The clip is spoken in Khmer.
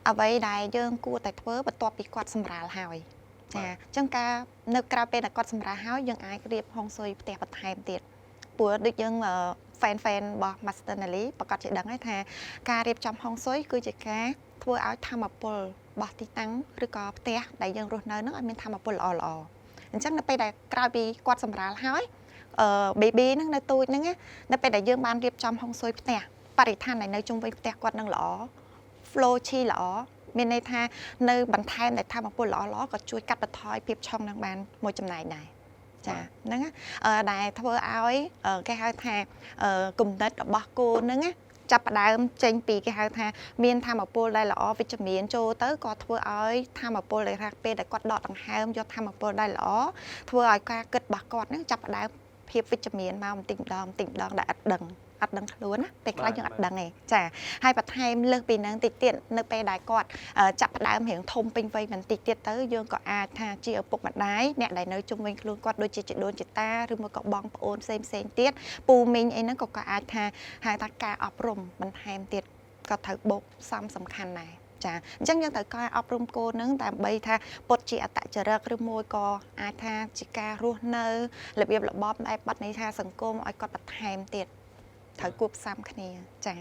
អ្វីដែលយើងគួរតែធ្វើបន្ទាប់ពីគាត់សម្រាលហើយចាអញ្ចឹងការនៅក្រៅពេលដែលគាត់សម្រាលហើយយើងអាចរៀបហុងស៊ុយផ្ទះបន្ថែមទៀតព្រោះដូចយើងfan របស់ Master Nally ប្រកាសជាដឹងហើយថាការរៀបចំហុងស៊ុយគឺជាការធ្វើឲ្យធម្មពលរបស់ទីតាំងឬក៏ផ្ទះដែលយើងរស់នៅនឹងឲ្យមានធម្មពលល្អអញ្ចឹងនៅពេលដែលក្រោយពីគាត់សម្រាលហើយbaby ហ្នឹងនៅទូចហ្នឹងនៅពេលដែលយើងបានរៀបចំហុងស៊ុយផ្ទះបរិស្ថានដែលនៅជុំវិញផ្ទះគាត់នឹងល្អ flow ឈីល្អមានន័យថានៅបន្ថែមតែធម្មពលល្អក៏ជួយកាត់បន្ថយភាពឆុងនឹងបានមួយចំណែកដែរចាហ្នឹងដែលធ្វើឲ្យគេហៅថាគំនិតរបស់គោហ្នឹងចាប់ផ្ដើមចេញពីគេហៅថាមានធម្មពលដែលល្អវិជ្ជមានចូលទៅក៏ធ្វើឲ្យធម្មពលដែលថាពេលដែលគាត់ដកដង្ហើមយកធម្មពលដែលល្អធ្វើឲ្យការគិតរបស់គាត់ហ្នឹងចាប់ផ្ដើមភាពវិជ្ជមានមកបន្តិចម្ដងដែលអត់ដឹងខ្លួនណាពេលខ្លះយើងអត់ដឹងទេចាហើយបន្ថែមលើសពីហ្នឹងតិចទៀតនៅពេលដែលគាត់ចាប់ផ្ដើមរៀងធំពេញវ័យបន្តិចទៀតទៅយើងក៏អាចថាជាឪពុកម្ដាយអ្នកដែលនៅជុំវិញខ្លួនគាត់ដូចជាជីដូនជីតាឬមកក៏បងប្អូនផ្សេងទៀតពូមីងអីហ្នឹងក៏អាចថាហៅថាការអប់រំបន្ថែមទៀតក៏ត្រូវបូកសំខាន់ដែរចាអញ្ចឹងយើងត្រូវការអប់រំកូននឹងដើម្បីថាពុតជាអត្តចរិតឬមួយក៏អាចថាជាការរស់នៅរបៀបរបបដែលបាត់ន័យថាសង្គមឲ្យគាត់បន្ថែមទៀតត្រូវគួបផ្សំគ្នាចា